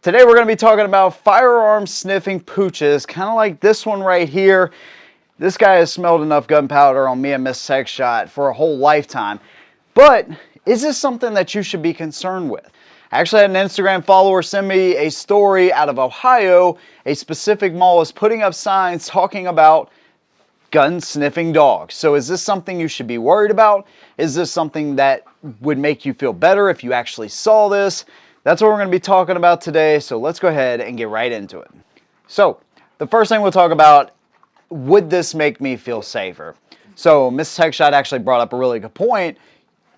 Today we're going to be talking about firearm sniffing pooches, kind of like this one right here. This guy has smelled enough gunpowder on me and Miss Sex Shot for a whole lifetime. But is this something that you should be concerned with? I actually had an Instagram follower send me a story out of Ohio. A specific mall is putting up signs talking about gun sniffing dogs. So is this something you should be worried about? Is this something that would make you feel better if you actually saw this? That's what we're going to be talking about today, so let's go ahead and get right into it. So, the first thing we'll talk about, would this make me feel safer? So, Miss Techshot actually brought up a really good point.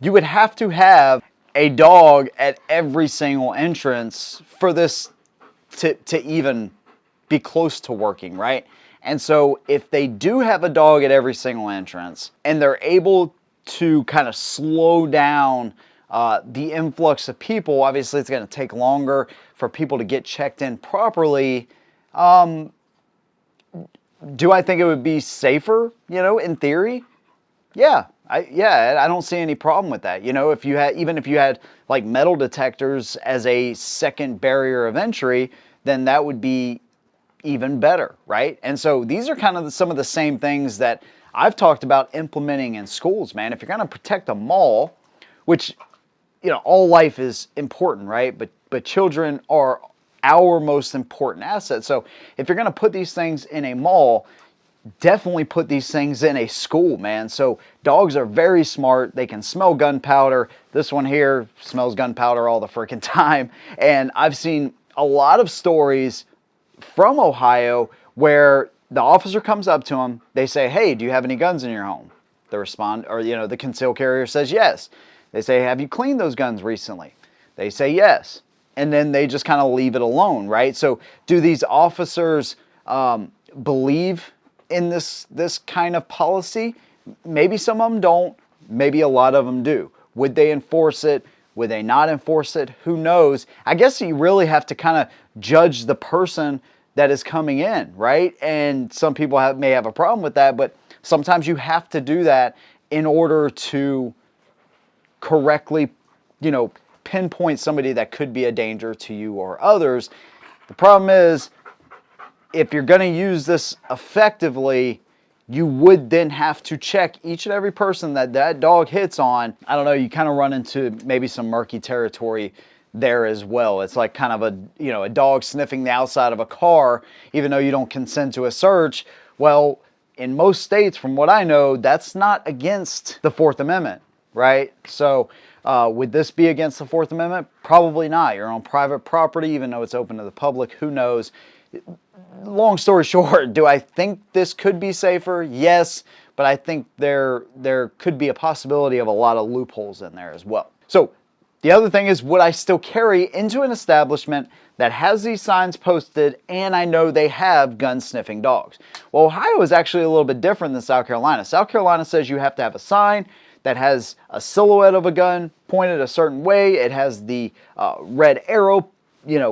You would have to have a dog at every single entrance for this to even be close to working, right? And so, if they do have a dog at every single entrance, and they're able to kind of slow down the influx of people, obviously it's going to take longer for people to get checked in properly. Do I think it would be safer, in theory? Yeah, I don't see any problem with that. Even if you had like metal detectors as a second barrier of entry, then that would be even better, right? And so these are kind of some of the same things that I've talked about implementing in schools, man. If you're going to protect a mall, which all life is important, right? But children are our most important asset. So if you're going to put these things in a mall, definitely put these things in a school, man. So dogs are very smart. They can smell gunpowder. This one here smells gunpowder all the freaking time. And I've seen a lot of stories from Ohio where the officer comes up to them. They say, "Hey, do you have any guns in your home?" They respond, or the concealed carrier says yes. They say, "Have you cleaned those guns recently?" They say yes. And then they just kind of leave it alone, right? So do these officers believe in this kind of policy? Maybe some of them don't. Maybe a lot of them do. Would they enforce it? Would they not enforce it? Who knows? I guess you really have to kind of judge the person that is coming in, right? And some people may have a problem with that, but sometimes you have to do that in order to correctly, pinpoint somebody that could be a danger to you or others. The problem is, if you're going to use this effectively, you would then have to check each and every person that dog hits on. I don't know, you kind of run into maybe some murky territory there as well. It's like kind of a dog sniffing the outside of a car, even though you don't consent to a search. Well, in most states, from what I know, that's not against the Fourth Amendment, right? So would this be against the Fourth Amendment? Probably not. You're on private property, even though it's open to the public. Who knows? Long story short, do I think this could be safer? Yes, but I think there could be a possibility of a lot of loopholes in there as well. So the other thing is, would I still carry into an establishment that has these signs posted and I know they have gun sniffing dogs? Well, Ohio is actually a little bit different than South Carolina. South Carolina says you have to have a sign that has a silhouette of a gun pointed a certain way. It has the red arrow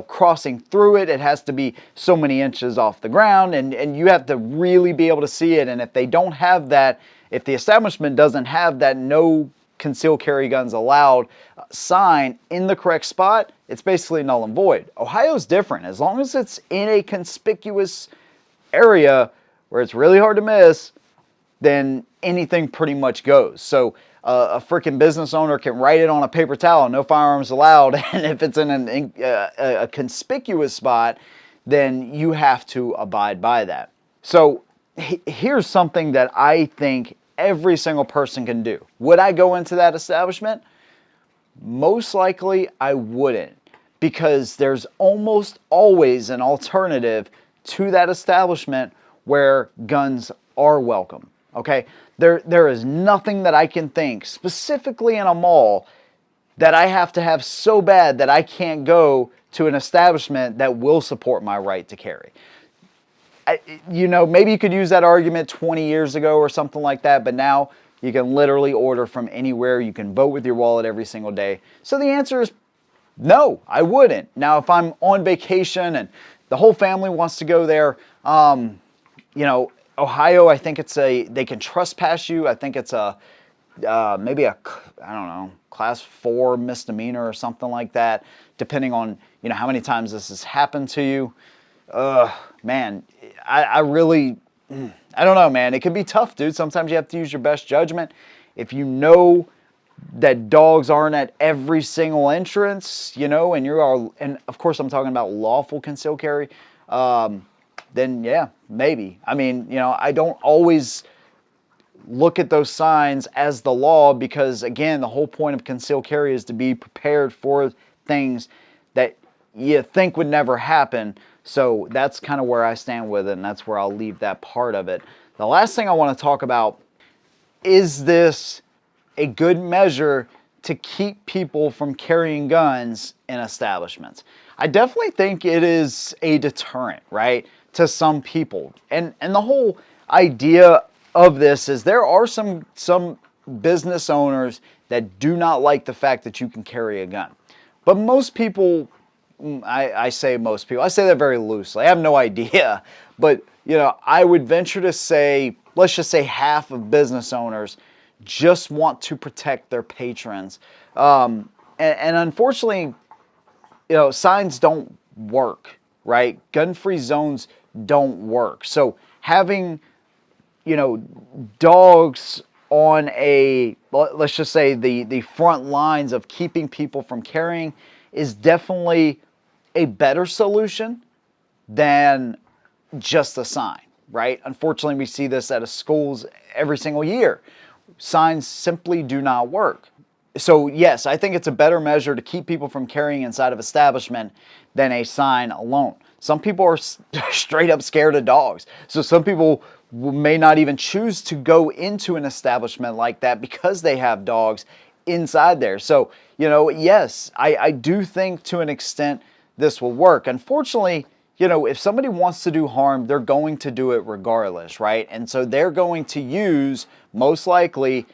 crossing through it. It has to be so many inches off the ground, and you have to really be able to see it. And if they don't have that, if the establishment doesn't have that no concealed carry guns allowed sign in the correct spot, it's basically null and void. Ohio's different. As long as it's in a conspicuous area where it's really hard to miss, then anything pretty much goes. So a freaking business owner can write it on a paper towel, "No firearms allowed," and if it's in a conspicuous spot, then you have to abide by that. So here's something that I think every single person can do. Would I go into that establishment? Most likely I wouldn't, because there's almost always an alternative to that establishment where guns are welcome. Okay, there is nothing that I can think specifically in a mall that I have to have so bad that I can't go to an establishment that will support my right to carry. Maybe you could use that argument 20 years ago or something like that, but now you can literally order from anywhere. You can vote with your wallet every single day. So the answer is no, I wouldn't. Now, if I'm on vacation and the whole family wants to go there, Ohio, I think they can trespass you. I think it's a maybe I don't know, class 4 misdemeanor or something like that, depending on, how many times this has happened to you. Man, I really, I don't know, man. It can be tough, dude. Sometimes you have to use your best judgment. If you know that dogs aren't at every single entrance, and of course I'm talking about lawful concealed carry, then yeah, maybe. I mean, I don't always look at those signs as the law because, again, the whole point of concealed carry is to be prepared for things that you think would never happen. So that's kind of where I stand with it, and that's where I'll leave that part of it. The last thing I want to talk about, is this a good measure to keep people from carrying guns in establishments? I definitely think it is a deterrent, right, to some people. And the whole idea of this is there are some business owners that do not like the fact that you can carry a gun. But most people, I say most people, I say that very loosely. I have no idea. But, I would venture to say, let's just say half of business owners just want to protect their patrons. And unfortunately, signs don't work, right? Gun-free zones don't work. So having, dogs on let's just say the front lines of keeping people from carrying is definitely a better solution than just a sign, right? Unfortunately, we see this at schools every single year. Signs simply do not work. So yes, I think it's a better measure to keep people from carrying inside of establishment than a sign alone. Some people are straight up scared of dogs. So some people may not even choose to go into an establishment like that because they have dogs inside there. So, yes, I do think to an extent this will work. Unfortunately, if somebody wants to do harm, they're going to do it regardless, right? And so they're going to use, most likely,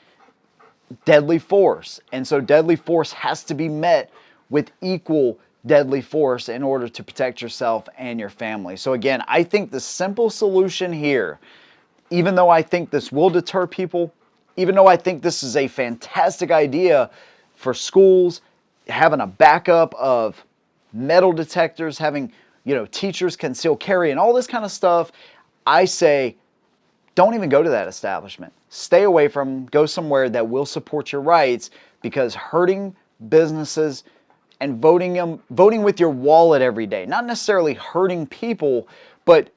deadly force. And so deadly force has to be met with equal deadly force in order to protect yourself and your family. So again, I think the simple solution here, even though I think this will deter people, even though I think this is a fantastic idea for schools, having a backup of metal detectors, having, teachers conceal carry and all this kind of stuff, I say, don't even go to that establishment. Stay away from them. Go somewhere that will support your rights, because hurting businesses and voting with your wallet every day, not necessarily hurting people, but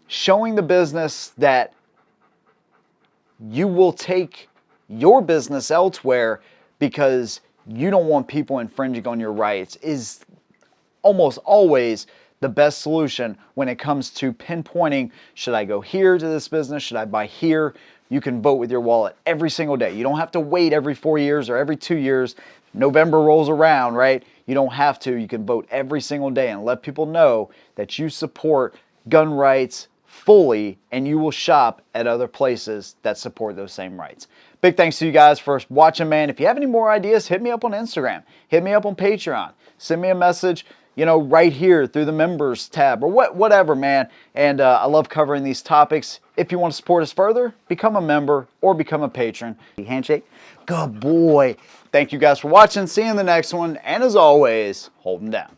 showing the business that you will take your business elsewhere because you don't want people infringing on your rights is almost always the best solution when it comes to pinpointing, should I go here to this business? Should I buy here? You can vote with your wallet every single day. You don't have to wait every 4 years or every 2 years. November rolls around, right? You don't have to. You can vote every single day and let people know that you support gun rights fully, and you will shop at other places that support those same rights. Big thanks to you guys for watching, man. If you have any more ideas, hit me up on Instagram. Hit me up on Patreon. Send me a message, right here through the members tab or whatever, man. And I love covering these topics. If you want to support us further, become a member or become a patron. Handshake. Good boy. Thank you guys for watching. See you in the next one. And as always, hold them down.